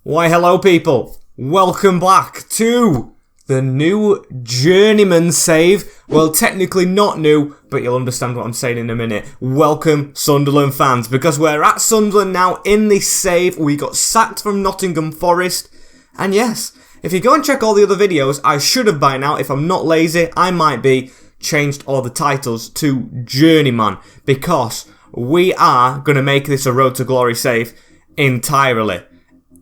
Why hello people, welcome back to the new Journeyman save. Well, technically not new, but you'll understand what I'm saying in a minute. Welcome Sunderland fans, because we're at Sunderland now in this save. We got sacked from Nottingham Forest, and yes, if you go and check all the other videos, I should have by now, if I'm not lazy, I might be, changed all the titles to Journeyman, because we are going to make this a Road to Glory save entirely.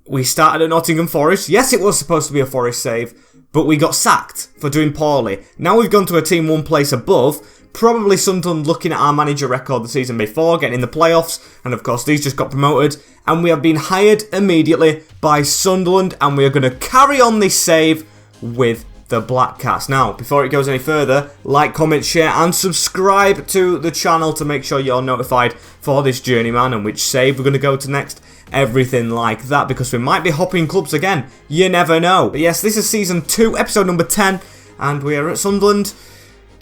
We started at Nottingham Forest. Yes, it was supposed to be a Forest save, but we got sacked for doing poorly. Now we've gone to a team one place above. Probably Sunderland looking at our manager record the season before, getting in the playoffs, and of course these just got promoted. And we have been hired immediately by Sunderland, and we are going to carry on this save with the Black Cats. Now, before it goes any further, like, comment, share, and subscribe to the channel to make sure you're notified for this Journeyman and which save we're going to go to next. Everything like that, because we might be hopping clubs again. You never know. But yes, this is Season 2, Episode number 10, and we are at Sunderland.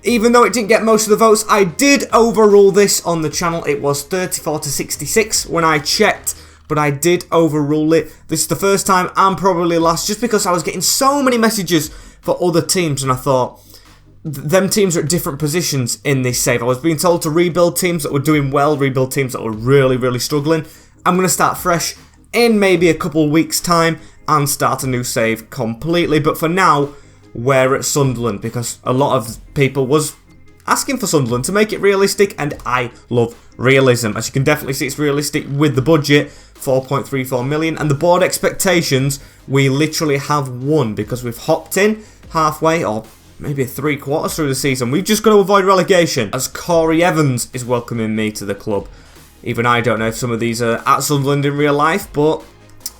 Even though it didn't get most of the votes, I did overrule this on the channel. It was 34 to 66 when I checked, but I did overrule it. This is the first time and probably last, just because I was getting so many messages for other teams, and I thought, them teams are at different positions in this save. I was being told to rebuild teams that were doing well, rebuild teams that were really, really struggling. I'm going to start fresh in maybe a couple weeks' time and start a new save completely. But for now, we're at Sunderland because a lot of people was asking for Sunderland to make it realistic, and I love realism. As you can definitely see, it's realistic with the budget, 4.34 million, and the board expectations, we literally have won because we've hopped in halfway or maybe 3/4 through the season. We've just got to avoid relegation as Corey Evans is welcoming me to the club. Even I don't know if some of these are at Sunderland in real life, but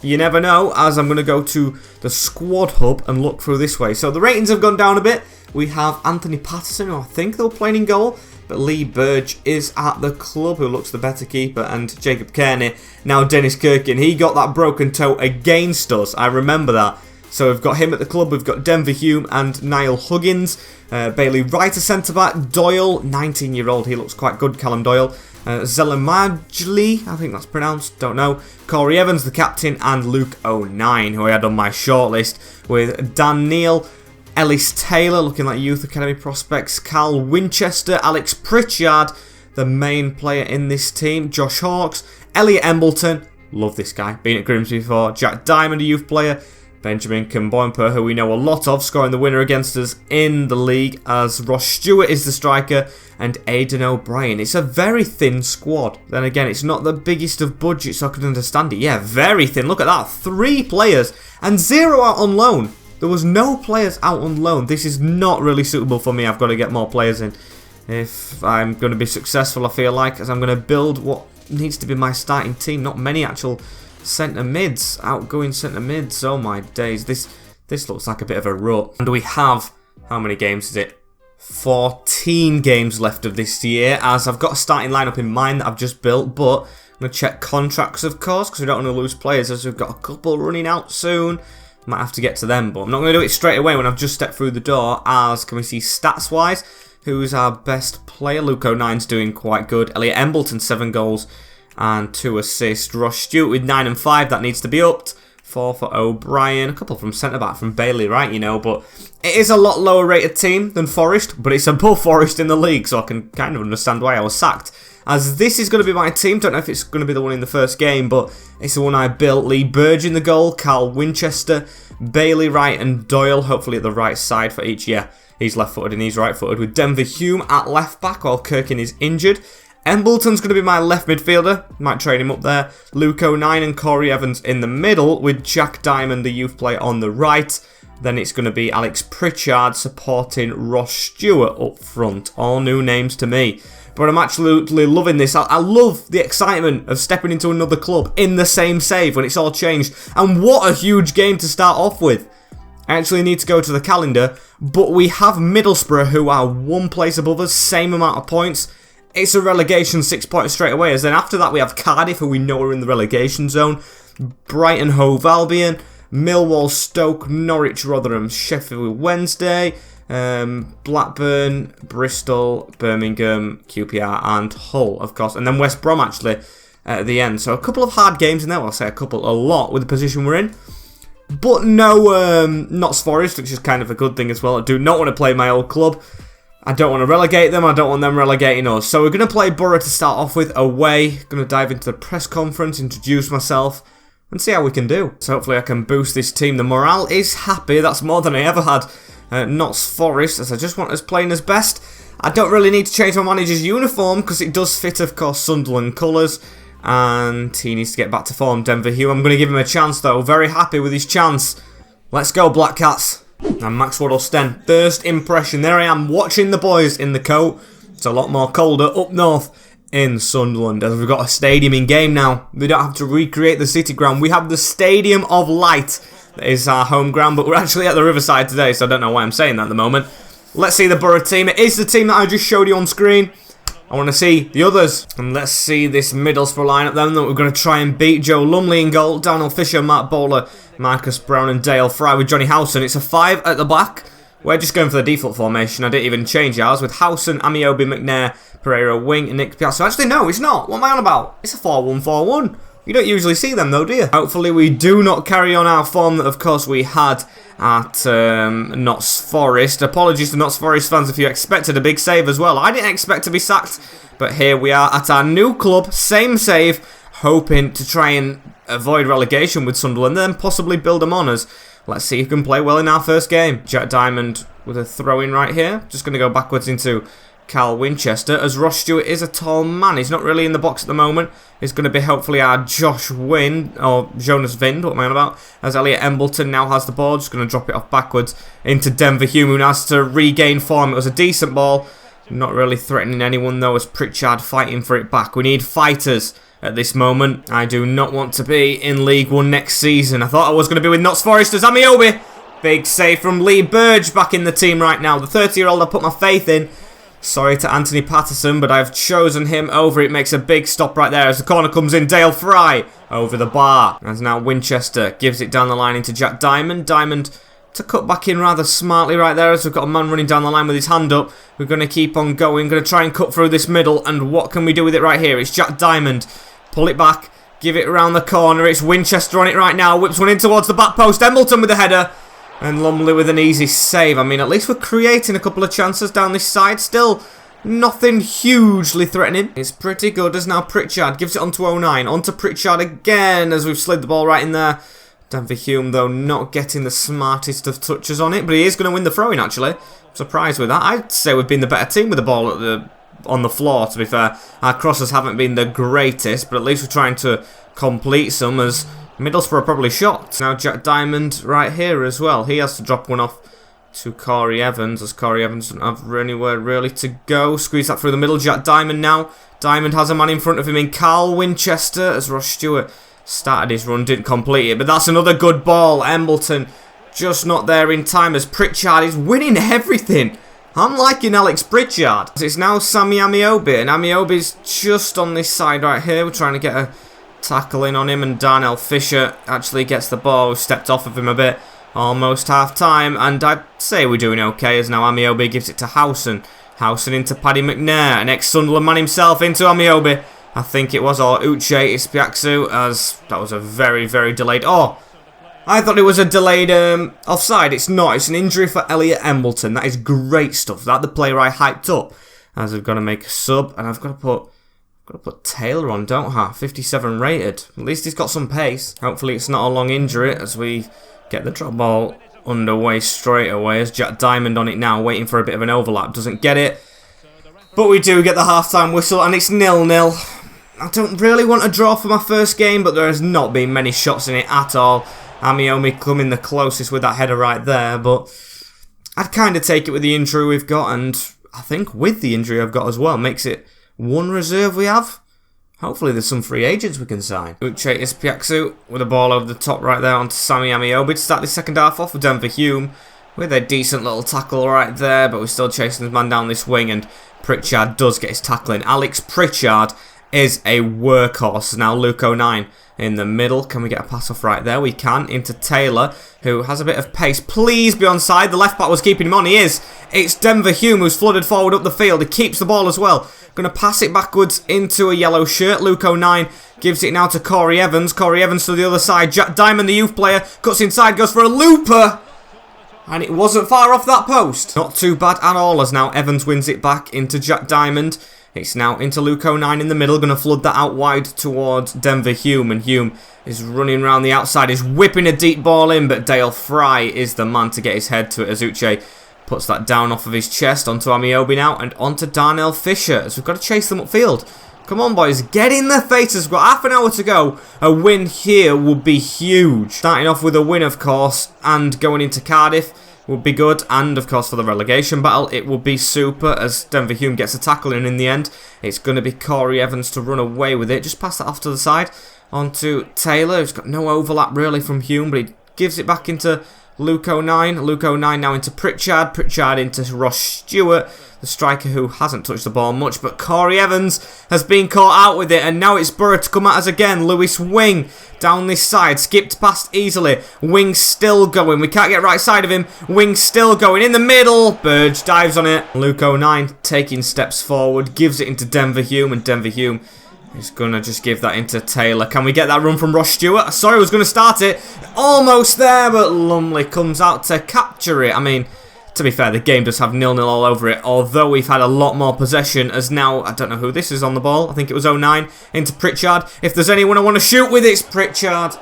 you never know, as I'm going to go to the squad hub and look through this way. So the ratings have gone down a bit. We have Anthony Patterson, who I think they were playing in goal, but Lee Burge is at the club, who looks the better keeper, and Jacob Kearney. Now Dennis Kirkin, he got that broken toe against us, I remember that. So we've got him at the club, we've got Denver Hume and Niall Huggins. Bailey Wright, a centre-back. Doyle, 19-year-old, he looks quite good, Callum Doyle. Zelamajli, I think that's pronounced, don't know. Corey Evans, the captain, and Luke 09, who I had on my shortlist, with Dan Neal, Ellis Taylor, looking like youth academy prospects, Cal Winchester, Alex Pritchard, the main player in this team, Josh Hawkes, Elliot Embleton, love this guy, been at Grimsby before, Jack Diamond, a youth player, Benjamin Kimbomper, who we know a lot of, scoring the winner against us in the league, as Ross Stewart is the striker, and Aidan O'Brien. It's a very thin squad. Then again, it's not the biggest of budgets, so I can understand it. Yeah, very thin. Look at that. 3 players and 0 out on loan. There was no players out on loan. This is not really suitable for me. I've got to get more players in if I'm going to be successful, I feel like, as I'm going to build what needs to be my starting team. Not many actual centre mids, outgoing centre mids. Oh my days, this looks like a bit of a rut. And we have, how many games is it? 14 games left of this year, as I've got a starting lineup in mind that I've just built, but I'm going to check contracts, of course, because we don't want to lose players, as we've got a couple running out soon. Might have to get to them, but I'm not going to do it straight away when I've just stepped through the door, as can we see stats wise, who's our best player? Luke 09's doing quite good. Elliot Embleton, 7 goals and 2 assists. Ross Stewart with 9 and 5, that needs to be upped. 4 for O'Brien, a couple from centre-back from Bailey, right, you know, but it is a lot lower rated team than Forest, but it's above Forest in the league, so I can kind of understand why I was sacked. As this is going to be my team, don't know if it's going to be the one in the first game, but it's the one I built. Lee Burge in the goal, Cal Winchester, Bailey Wright and Doyle, hopefully at the right side for each, yeah, he's left-footed and he's right-footed, with Denver Hume at left-back while Kirkin is injured. Embleton's going to be my left midfielder, might trade him up there. Luke 09 and Corey Evans in the middle, with Jack Diamond, the youth player, on the right. Then it's going to be Alex Pritchard supporting Ross Stewart up front. All new names to me. But I'm absolutely loving this. I love the excitement of stepping into another club in the same save when it's all changed. And what a huge game to start off with. I actually need to go to the calendar, but we have Middlesbrough, who are 1 place above us, same amount of points. It's a relegation 6 points straight away, as then after that we have Cardiff, who we know are in the relegation zone, Brighton Hove Albion, Millwall, Stoke, Norwich, Rotherham, Sheffield Wednesday, Blackburn, Bristol, Birmingham, QPR and Hull, of course, and then West Brom actually at the end. So a couple of hard games in there, well, I'll say a lot with the position we're in. but no Notts Forest, which is kind of a good thing as well. I do not want to play my old club. I don't want to relegate them, I don't want them relegating us. So we're going to play Borough to start off with, away. Going to dive into the press conference, introduce myself, and see how we can do. So hopefully I can boost this team. The morale is happy, that's more than I ever had. Notts Forest, as I just want us playing as best. I don't really need to change my manager's uniform, because it does fit, of course, Sunderland colours. And he needs to get back to form, Denver Hugh. I'm going to give him a chance, though. Very happy with his chance. Let's go, Black Cats. And Max Waddle-Sten, first impression. There I am, watching the boys in the coat. It's a lot more colder up north in Sunderland, as we've got a stadium in game now. We don't have to recreate the city ground. We have the Stadium of Light. That is our home ground, but we're actually at the Riverside today, so I don't know why I'm saying that at the moment. Let's see the Borough team. It is the team that I just showed you on screen. I want to see the others. And let's see this Middlesbrough lineup then that we're going to try and beat. Joe Lumley in goal, Daniel Fisher, Matt Bowler, Marcus Brown and Dale Fry with Johnny Howson. It's a 5 at the back. We're just going for the default formation. I didn't even change ours with Howson, Amiobi, McNair, Pereira, Wing and Nick Piazza. Actually, no, it's not. What am I on about? It's a 4-1-4-1. You don't usually see them though, do you? Hopefully we do not carry on our form that, of course, we had at Notts Forest. Apologies to Notts Forest fans if you expected a big save as well. I didn't expect to be sacked, but here we are at our new club, same save, hoping to try and avoid relegation with Sunderland, then possibly build them honours. Let's see who can play well in our first game. Jack Diamond with a throw-in right here. Just going to go backwards into Cal Winchester, as Ross Stewart is a tall man. He's not really in the box at the moment. It's going to be hopefully our Josh Wynn, or Jonas Vind, what am I on about? As Elliot Embleton now has the ball, just going to drop it off backwards into Denver Hume, who has to regain form. It was a decent ball. Not really threatening anyone though, as Pritchard fighting for it back. We need fighters at this moment. I do not want to be in League One next season. I thought I was going to be with Notts Forest as Amiobi. Big save from Lee Burge back in the team right now. The 30-year-old I put my faith in. Sorry to Anthony Patterson, but I've chosen him over. It makes a big stop right there as the corner comes in. Dale Fry over the bar. As now Winchester gives it down the line into Jack Diamond. Diamond to cut back in rather smartly right there as we've got a man running down the line with his hand up. We're going to keep on going. Going to try and cut through this middle. And what can we do with it right here? It's Jack Diamond. Pull it back. Give it around the corner. It's Winchester on it right now. Whips one in towards the back post. Embleton with the header. And Lumley with an easy save. I mean, at least we're creating a couple of chances down this side. Still nothing hugely threatening. It's pretty good as now Pritchard gives it on to 09. On to Pritchard again as we've slid the ball right in there. Denver Hume, though, not getting the smartest of touches on it. But he is going to win the throw-in, actually. I'm surprised with that. I'd say we've been the better team with the ball on the floor, to be fair. Our crosses haven't been the greatest, but at least we're trying to complete some as Middlesbrough are probably shocked. Now Jack Diamond right here as well. He has to drop one off to Corey Evans, as Corey Evans doesn't have anywhere really to go. Squeeze that through the middle. Jack Diamond now. Diamond has a man in front of him in Carl Winchester as Ross Stewart started his run, didn't complete it. But that's another good ball. Embleton just not there in time as Pritchard is winning everything. I'm liking Alex Pritchard. It's now Sammy Amiobi, and Amiobi's just on this side right here. We're trying to get a tackle in on him, and Darnell Fisher actually gets the ball. We've stepped off of him a bit. Almost half time, and I'd say we're doing okay as now Amiobi gives it to Howson. Howson into Paddy McNair, an ex-Sunderland man himself into Amiobi. I think it was, or Uche Ispiaksu, as that was a very, very delayed. Oh, I thought it was a delayed offside. It's not. It's an injury for Elliot Embleton. That is great stuff. That the player I hyped up. As I've got to make a sub, and I've got to put Taylor on, don't I? 57 rated. At least he's got some pace. Hopefully it's not a long injury as we get the drop ball underway straight away. As Jack Diamond on it now, waiting for a bit of an overlap. Doesn't get it. But we do get the half-time whistle, and it's 0-0. I don't really want a draw for my first game, but there has not been many shots in it at all. Amiobi coming the closest with that header right there, but I'd kind of take it with the injury we've got, and I think with the injury I've got as well, makes it one reserve we have. Hopefully there's some free agents we can sign. Uche Ispiaksu with a ball over the top right there onto Sammy Amiobi to start the second half off with Denver Hume with a decent little tackle right there, but we're still chasing this man down this wing, and Pritchard does get his tackle in. Alex Pritchard, is a workhorse. Now Luke 09 in the middle. Can we get a pass off right there? We can. Into Taylor, who has a bit of pace. Please be onside. The left back was keeping him on. He is. It's Denver Hume who's flooded forward up the field. He keeps the ball as well. Going to pass it backwards into a yellow shirt. Luke 09 gives it now to Corey Evans. Corey Evans to the other side. Jack Diamond, the youth player, cuts inside, goes for a looper. And it wasn't far off that post. Not too bad at all, as now Evans wins it back into Jack Diamond. It's now into Luke 09 in the middle. Going to flood that out wide towards Denver Hume. And Hume is running around the outside. He's whipping a deep ball in, but Dale Fry is the man to get his head to it. As Uche puts that down off of his chest onto Amiobi now. And onto Darnell Fisher, as we've got to chase them upfield. Come on, boys. Get in their faces. We've got half an hour to go. A win here would be huge. Starting off with a win, of course, and going into Cardiff would be good. And, of course, for the relegation battle, it would be super, as Denver Hume gets a tackle in the end. It's going to be Corey Evans to run away with it. Just pass that off to the side onto Taylor, who's got no overlap, really, from Hume, but he gives it back into Luke 09. Luke 09 now into Pritchard. Pritchard into Ross Stewart, the striker who hasn't touched the ball much. But Corey Evans has been caught out with it. And now it's Burrow to come at us again. Lewis Wing down this side. Skipped past easily. Wing still going. We can't get right side of him. Wing still going. In the middle. Burge dives on it. Luke 09 taking steps forward. Gives it into Denver Hume. And Denver Hume is going to just give that into Taylor. Can we get that run from Ross Stewart? Sorry, I was going to start it. Almost there, but Lumley comes out to capture it. I mean, to be fair, the game does have 0-0 all over it, although we've had a lot more possession, as now, I don't know who this is on the ball. I think it was 09 into Pritchard. If there's anyone I want to shoot with, it's Pritchard.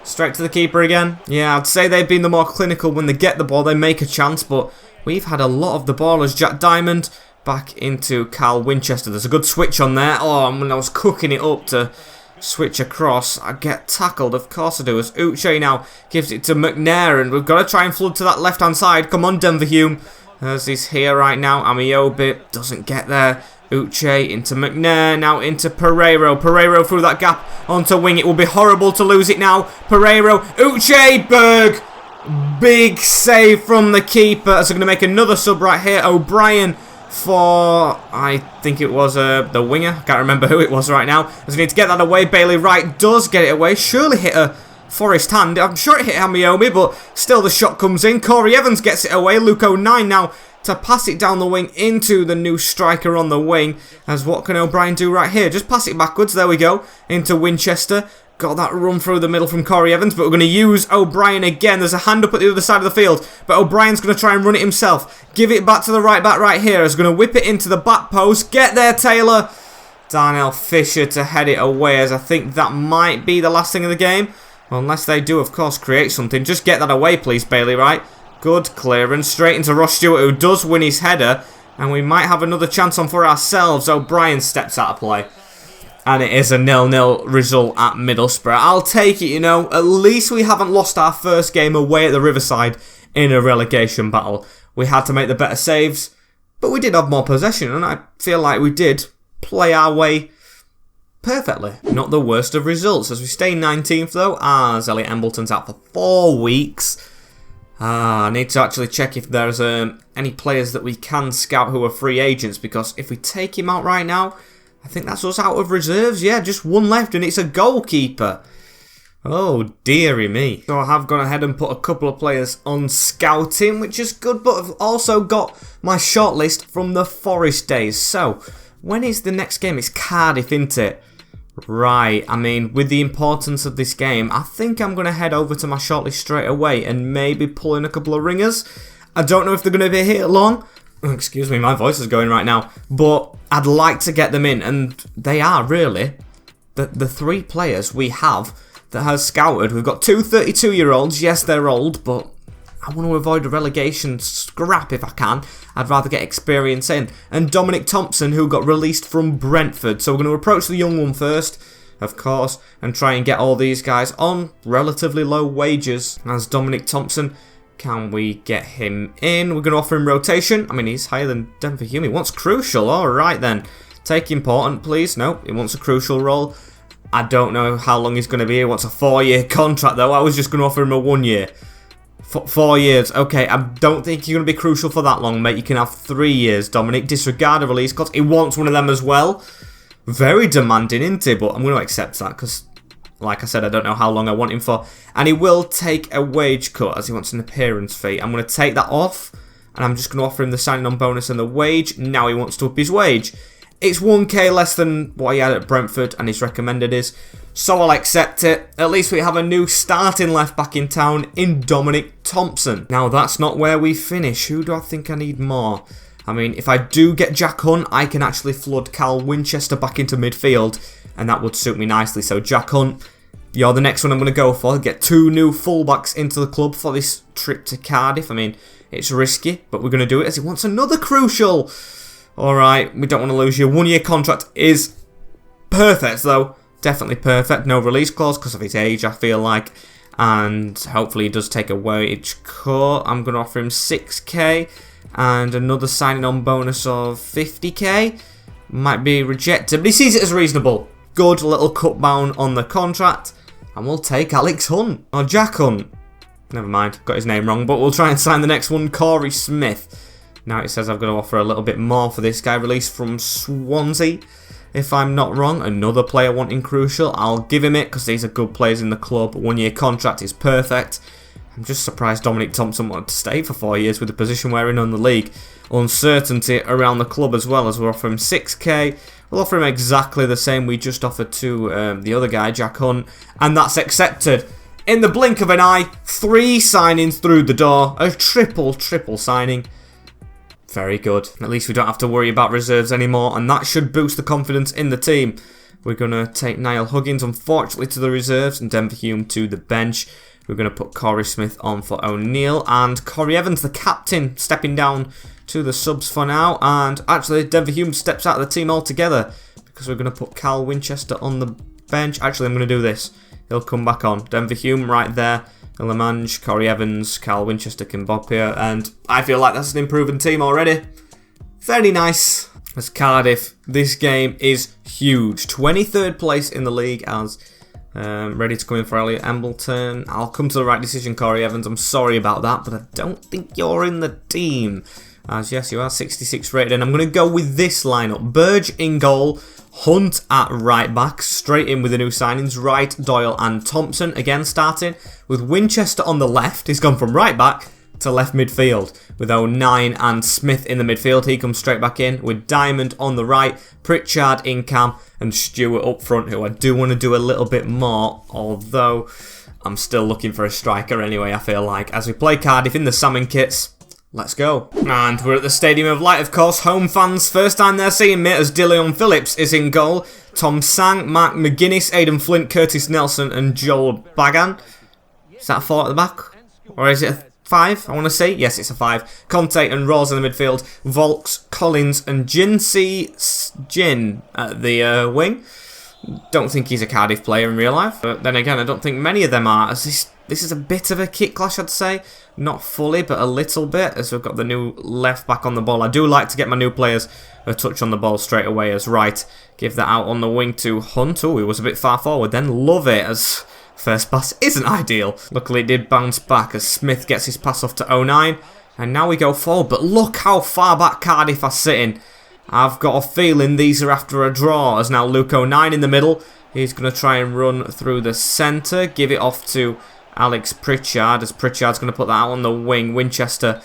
Straight to the keeper again. Yeah, I'd say they've been the more clinical. When they get the ball, they make a chance, but we've had a lot of the ball as Jack Diamond back into Carl Winchester. There's a good switch on there. Oh, when I was cooking it up to switch across, I get tackled. Of course I do. As Uche now gives it to McNair, and we've got to try and flood to that left-hand side. Come on, Denver Hume. As he's here right now. Amiobi doesn't get there. Uche into McNair, now into Pereiro. Pereiro through that gap onto wing. It will be horrible to lose it now. Pereiro, Uche, Berg. Big save from the keeper. As they're going to make another sub right here. O'Brien for, I think it was the winger. I can't remember who it was right now. As we need to get that away. Bailey Wright does get it away. Surely hit a Forest hand. I'm sure it hit Amiobi, but still the shot comes in. Corey Evans gets it away. Luke 09 now to pass it down the wing into the new striker on the wing. As what can O'Brien do right here? Just pass it backwards. There we go. Into Winchester. Got that run through the middle from Corey Evans, but we're going to use O'Brien again. There's a hand up at the other side of the field, but O'Brien's going to try and run it himself. Give it back to the right back right here. He's going to whip it into the back post. Get there, Taylor. Darnell Fisher to head it away, as I think that might be the last thing of the game. Well, unless they do, of course, create something. Just get that away, please, Bailey Wright. Good clearance. Straight into Ross Stewart, who does win his header. And we might have another chance on for ourselves. O'Brien steps out of play. And it is a 0-0 result at Middlesbrough. I'll take it, you know. At least we haven't lost our first game away at the Riverside in a relegation battle. We had to make the better saves, but we did have more possession, and I feel like we did play our way perfectly. Not the worst of results, as we stay 19th, though, as Elliot Embleton's out for 4 weeks. I need to actually check if there's any players that we can scout who are free agents, because if we take him out right now, I think that's us out of reserves. Yeah, just one left, and it's a goalkeeper. Oh, dearie me. So I have gone ahead and put a couple of players on scouting, which is good, but I've also got my shortlist from the Forest days. So, when is the next game? It's Cardiff, isn't it? Right, I mean, with the importance of this game, I think I'm going to head over to my shortlist straight away and maybe pull in a couple of ringers. I don't know if they're going to be here long. Excuse me, my voice is going right now. But I'd like to get them in, and they are really the 3 players we have that has scouted. We've got 2 32-year-olds. Yes, they're old, but I want to avoid a relegation scrap if I can. I'd rather get experience in. And Dominic Thompson, who got released from Brentford. So we're going to approach the young one first, of course, and try and get all these guys on relatively low wages. As Dominic Thompson, can we get him in? We're going to offer him rotation. I mean, he's higher than Denver Hume. He wants crucial. All right, then. Take important, please. No, he wants a crucial role. I don't know how long he's going to be here. He wants a 4-year contract, though. I was just going to offer him a 1 year. 4 years. Okay, I don't think you're going to be crucial for that long, mate. You can have 3 years, Dominic. Disregard a release cost. He wants one of them as well. Very demanding, isn't he? But I'm going to accept that because, like I said, I don't know how long I want him for. And he will take a wage cut as he wants an appearance fee. I'm going to take that off. And I'm just going to offer him the signing on bonus and the wage. Now he wants to up his wage. It's 1k less than what he had at Brentford and his recommended is. So I'll accept it. At least we have a new starting left back in town in Dominic Thompson. Now that's not where we finish. Who do I think I need more? I mean, if I do get Jack Hunt, I can actually flood Cal Winchester back into midfield. And that would suit me nicely. So Jack Hunt, you're the next one I'm going to go for. Get 2 new fullbacks into the club for this trip to Cardiff. I mean, it's risky, but we're going to do it as he wants another crucial. Alright, we don't want to lose you. 1-year contract is perfect, though. Definitely perfect. No release clause because of his age, I feel like. And hopefully he does take a wage cut. I'm going to offer him 6k. And another signing on bonus of 50k. Might be rejected, but he sees it as reasonable. Good little cut down on the contract. And we'll take Alex Hunt. Or Jack Hunt. Never mind, got his name wrong. But we'll try and sign the next one, Corey Smith. Now it says I've got to offer a little bit more for this guy. Released from Swansea, if I'm not wrong. Another player wanting crucial. I'll give him it because these are good players in the club. 1-year contract is perfect. I'm just surprised Dominic Thompson wanted to stay for 4 years with the position we're in on the league. Uncertainty around the club as well, as we'll offer him 6k. We'll offer him exactly the same we just offered to the other guy, Jack Hunt. And that's accepted. In the blink of an eye, 3 signings through the door. A triple signing. Very good. At least we don't have to worry about reserves anymore, and that should boost the confidence in the team. We're going to take Niall Huggins, unfortunately, to the reserves, and Denver Hume to the bench. We're going to put Corey Smith on for O'Neill, and Corey Evans, the captain, stepping down to the subs for now. And actually, Denver Hume steps out of the team altogether, because we're going to put Cal Winchester on the bench. Actually, I'm going to do this. He'll come back on. Denver Hume right there. Lamange, Corey Evans, Cal Winchester can bob here, and I feel like that's an improving team already. Very nice. As Cardiff, this game is huge. 23rd place in the league as ready to come in for Elliot Embleton. I'll come to the right decision, Corey Evans. I'm sorry about that, but I don't think you're in the team. As yes, you are 66 rated, and I'm going to go with this lineup. Burge in goal. Hunt at right back, straight in with the new signings, Wright, Doyle and Thompson, again starting, with Winchester on the left. He's gone from right back to left midfield, with 09 and Smith in the midfield. He comes straight back in, with Diamond on the right, Pritchard in cam, and Stewart up front, who I do want to do a little bit more, although I'm still looking for a striker anyway, I feel like. As we play Cardiff in the salmon kits, let's go. And we're at the Stadium of Light, of course. Home fans, first time they're seeing me, as Dillon Phillips is in goal. Tom Sang, Mark McGuinness, Aidan Flint, Curtis Nelson and Joel Bagan. Is that a 4 at the back? Or is it a 5, I want to say? Yes, it's a 5. Conte and Rose in the midfield. Volks, Collins and Jinsey Jin at the wing. Don't think he's a Cardiff player in real life. But then again, I don't think many of them are. As this is a bit of a kick clash, I'd say. Not fully, but a little bit, as we've got the new left back on the ball. I do like to get my new players a touch on the ball straight away, as Wright. Give that out on the wing to Hunt. Oh, he was a bit far forward then. Love it, as first pass isn't ideal. Luckily, it did bounce back as Smith gets his pass off to 09. And now we go forward, but look how far back Cardiff are sitting. I've got a feeling these are after a draw, as now Luke 09 in the middle. He's going to try and run through the centre. Give it off to Alex Pritchard, as Pritchard's going to put that out on the wing. Winchester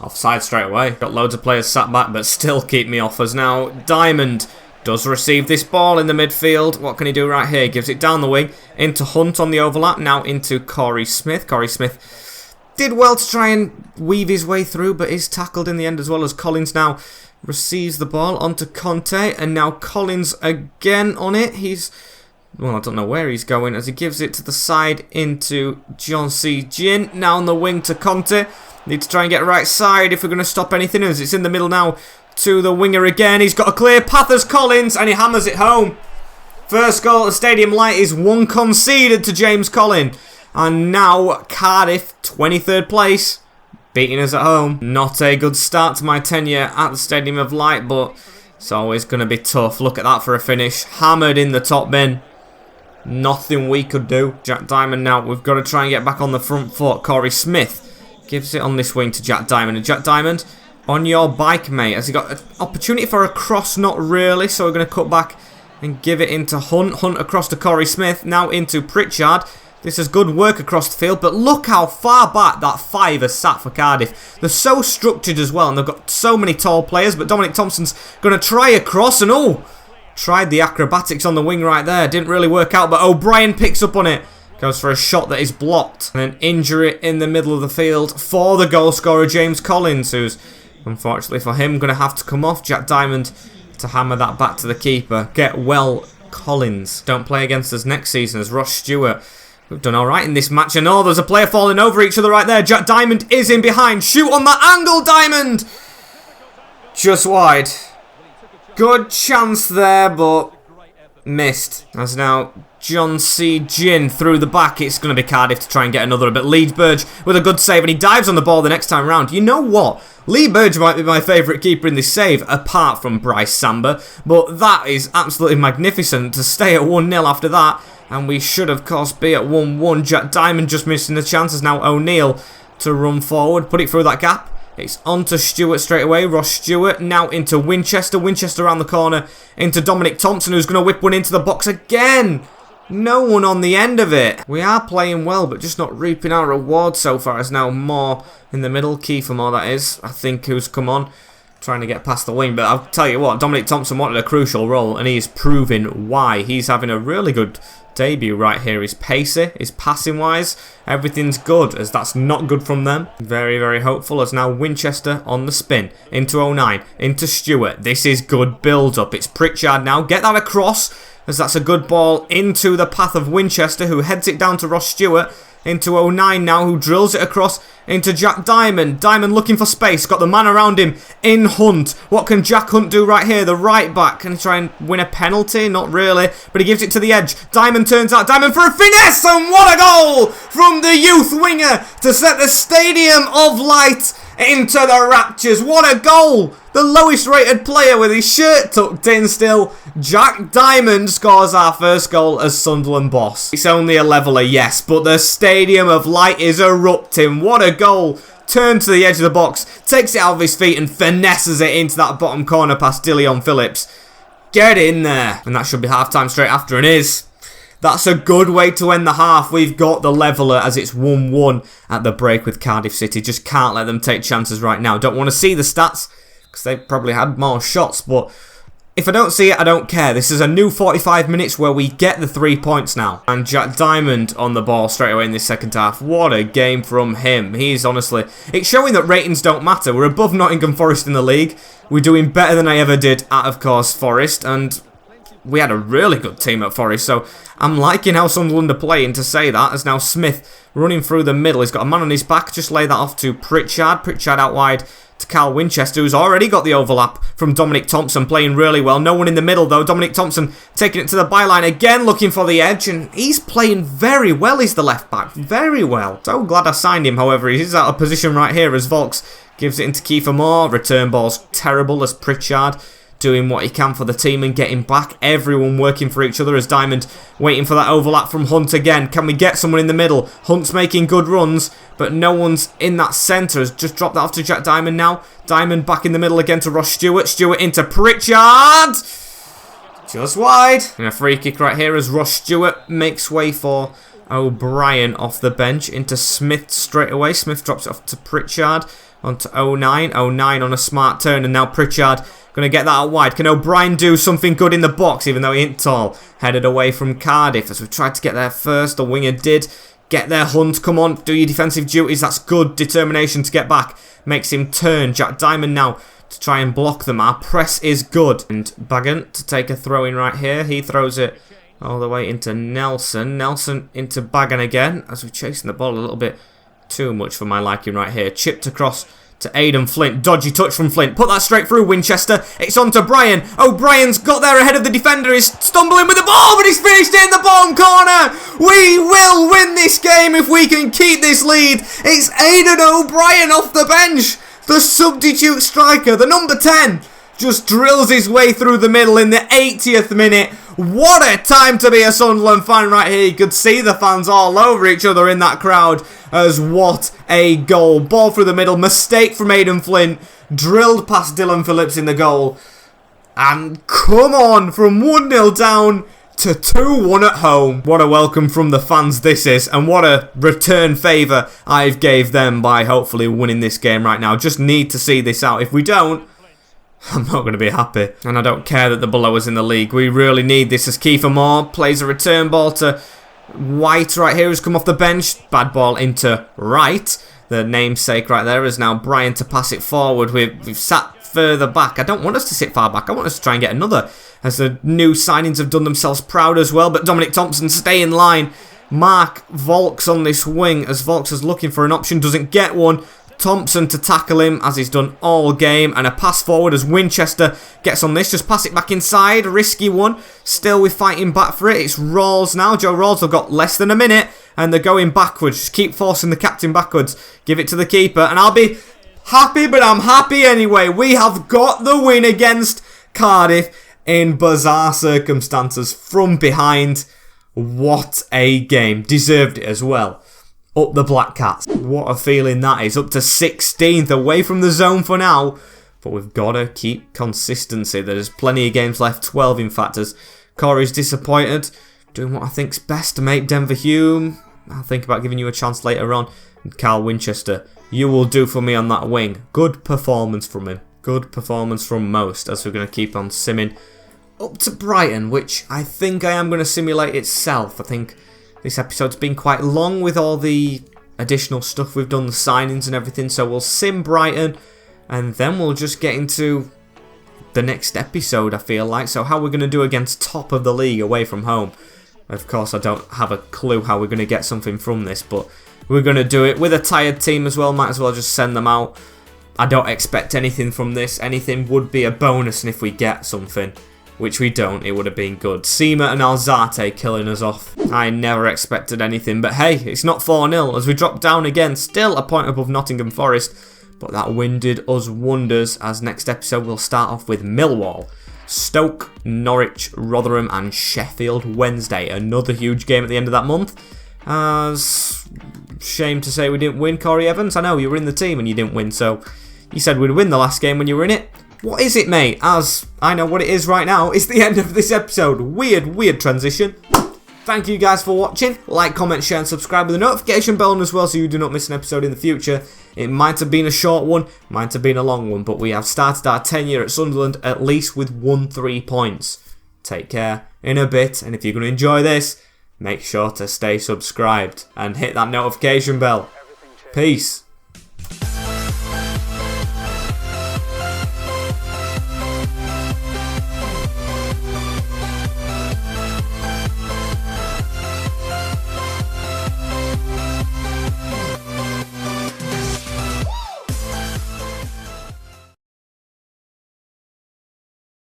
offside straight away. Got loads of players sat back, but still keep me off. As now Diamond does receive this ball in the midfield. What can he do right here? Gives it down the wing into Hunt on the overlap. Now into Corey Smith. Corey Smith did well to try and weave his way through, but is tackled in the end, as well as Collins now receives the ball onto Conte. And now Collins again on it. Well, I don't know where he's going, as he gives it to the side into John C. Jin. Now on the wing to Conte. Need to try and get right side if we're going to stop anything, as it's in the middle now to the winger again. He's got a clear path as Collins, and he hammers it home. First goal at the Stadium Light is 1 conceded to James Collin. And now Cardiff, 23rd place, beating us at home. Not a good start to my tenure at the Stadium of Light, but it's always going to be tough. Look at that for a finish. Hammered in the top bin. Nothing we could do. Jack Diamond now. We've got to try and get back on the front foot. Corey Smith gives it on this wing to Jack Diamond. And Jack Diamond, on your bike, mate. Has he got an opportunity for a cross? Not really. So we're going to cut back and give it into Hunt. Hunt across to Corey Smith. Now into Pritchard. This is good work across the field, but look how far back that 5 has sat for Cardiff. They're so structured as well, and they've got so many tall players, but Dominic Thompson's going to try a cross, and tried the acrobatics on the wing right there. Didn't really work out, but O'Brien picks up on it. Goes for a shot that is blocked. And an injury in the middle of the field for the goal scorer, James Collins, who's, unfortunately for him, going to have to come off. Jack Diamond to hammer that back to the keeper. Get well, Collins. Don't play against us next season as Ross Stewart. We've done alright in this match, and there's a player falling over each other right there. Jack Diamond is in behind. Shoot on that angle, Diamond! Just wide. Good chance there, but missed. As now John C. Ginn through the back. It's going to be Cardiff to try and get another, but Lee Burge with a good save, and he dives on the ball the next time round. You know what? Lee Burge might be my favourite keeper in this save, apart from Bryce Samba, but that is absolutely magnificent to stay at 1-0 after that. And we should, of course, be at 1-1. Jack Diamond just missing the chances. Now O'Neill to run forward. Put it through that gap. It's on to Stewart straight away. Ross Stewart now into Winchester. Winchester around the corner. Into Dominic Thompson, who's going to whip one into the box again. No one on the end of it. We are playing well, but just not reaping our reward so far. As now Moore in the middle. Kiefer Moore, that is, I think, who's come on. Trying to get past the wing. But I'll tell you what, Dominic Thompson wanted a crucial role, and he is proving why. He's having a really good debut right here. His pacey, his passing wise, everything's good, as that's not good from them. Very, very hopeful, as now Winchester on the spin. Into 09, into Stewart. This is good build up. It's Pritchard now. Get that across, as that's a good ball into the path of Winchester, who heads it down to Ross Stewart. Into 09 now, who drills it across into Jack Diamond. Diamond looking for space, got the man around him in Hunt. What can Jack Hunt do right here? The right back. Can he try and win a penalty? Not really, but he gives it to the edge. Diamond turns out. Diamond for a finesse, and what a goal from the youth winger to set the Stadium of Light into the raptures. What a goal! The lowest rated player with his shirt tucked in still. Jack Diamond scores our first goal as Sunderland boss. It's only a leveller, yes, but the Stadium of Light is erupting. What a goal! Turns to the edge of the box, takes it out of his feet and finesses it into that bottom corner past Dillion Phillips. Get in there! And that should be half-time straight after, and is. That's a good way to end the half. We've got the leveller as it's 1-1 at the break with Cardiff City. Just can't let them take chances right now. Don't want to see the stats because they probably had more shots, but if I don't see it, I don't care. This is a new 45 minutes where we get the 3 points now. And Jack Diamond on the ball straight away in this second half. What a game from him. He's honestly... It's showing that ratings don't matter. We're above Nottingham Forest in the league. We're doing better than I ever did at, of course, Forest. And we had a really good team at Forest. So I'm liking how Sunderland are playing to say that. As now Smith running through the middle. He's got a man on his back. Just lay that off to Pritchard. Pritchard out wide to Carl Winchester, who's already got the overlap from Dominic Thompson, playing really well. No one in the middle though. Dominic Thompson taking it to the byline again, looking for the edge, and he's playing very well. He's the left back, very well. So glad I signed him. However, he's out of position right here as Volks gives it into Kiefer Moore. Return ball's terrible as Pritchard doing what he can for the team and getting back. Everyone working for each other as Diamond waiting for that overlap from Hunt again. Can we get someone in the middle? Hunt's making good runs, but no one's in that centre. Has just dropped that off to Jack Diamond now. Diamond back in the middle again to Ross Stewart. Stewart into Pritchard. Just wide. And a free kick right here as Ross Stewart makes way for O'Brien off the bench into Smith straight away. Smith drops it off to Pritchard. Onto 09. 09 on a smart turn, and now Pritchard going to get that out wide. Can O'Brien do something good in the box, even though he ain't tall? Headed away from Cardiff as we tried to get there first. The winger did get there. Hunt, come on, do your defensive duties. That's good determination to get back. Makes him turn. Jack Diamond now to try and block them. Our press is good. And Baggant to take a throw in right here. He throws it all the way into Nelson. Nelson into Baggant again as we're chasing the ball a little bit too much for my liking right here. Chipped across to Aidan Flint. Dodgy touch from Flint. Put that straight through Winchester. It's on to Brian. O'Brien's got there ahead of the defender. He's stumbling with the ball, but he's finished it in the bottom corner. We will win this game if we can keep this lead. It's Aidan O'Brien off the bench. The substitute striker, the number 10, just drills his way through the middle in the 80th minute. What a time to be a Sunderland fan right here. You could see the fans all over each other in that crowd. As what a goal. Ball through the middle. Mistake from Aidan Flint. Drilled past Dillion Phillips in the goal. And come on, from 1-0 down to 2-1 at home. What a welcome from the fans this is, and what a return favour I've gave them by hopefully winning this game right now. Just need to see this out. If we don't, I'm not going to be happy. And I don't care that the below us in the league. We really need this as Kiefer Moore plays a return ball to White right here, who's come off the bench. Bad ball into Wright. The namesake right there is now Brian to pass it forward. We've sat further back. I don't want us to sit far back. I want us to try and get another, as the new signings have done themselves proud as well. But Dominic Thompson stay in line. Mark Volks on this wing, as Volks is looking for an option, doesn't get one. Thompson to tackle him, as he's done all game, and a pass forward as Winchester gets on this. Just pass it back inside, risky one. Still we're fighting back for it. It's Rawls now. Joe Rawls have got less than a minute, and they're going backwards. Just keep forcing the captain backwards. Give it to the keeper, and I'll be happy, but I'm happy anyway. We have got the win against Cardiff in bizarre circumstances from behind. What a game. Deserved it as well. Up the Black Cats. What a feeling that is. Up to 16th, away from the zone for now. But we've got to keep consistency. There's plenty of games left, 12 in fact, as Corey's disappointed. Doing what I think's best to make Denver Hume. I'll think about giving you a chance later on. And Carl Winchester, you will do for me on that wing. Good performance from him. Good performance from most, as we're going to keep on simming up to Brighton, which I think I am going to simulate itself. I think this episode's been quite long with all the additional stuff we've done, the signings and everything, so we'll sim Brighton, and then we'll just get into the next episode, I feel like. So how we're going to do against top of the league away from home. Of course, I don't have a clue how we're going to get something from this, but we're going to do it with a tired team as well. Might as well just send them out. I don't expect anything from this. Anything would be a bonus, and if we get something, which we don't, it would have been good. Seema and Alzate killing us off. I never expected anything, but hey, it's not 4-0 as we drop down again. Still a point above Nottingham Forest, but that win did us wonders, as next episode we'll start off with Millwall, Stoke, Norwich, Rotherham and Sheffield Wednesday. Another huge game at the end of that month. As shame to say we didn't win, Corey Evans. I know you were in the team and you didn't win, so you said we'd win the last game when you were in it. What is it, mate? As I know what it is right now. It's the end of this episode. Weird transition. Thank you guys for watching. Like, comment, share and subscribe with the notification bell on as well, so you do not miss an episode in the future. It might have been a short one, might have been a long one, but we have started our tenure at Sunderland at least with 1-3 points. Take care in a bit, and if you're going to enjoy this, make sure to stay subscribed and hit that notification bell. Peace.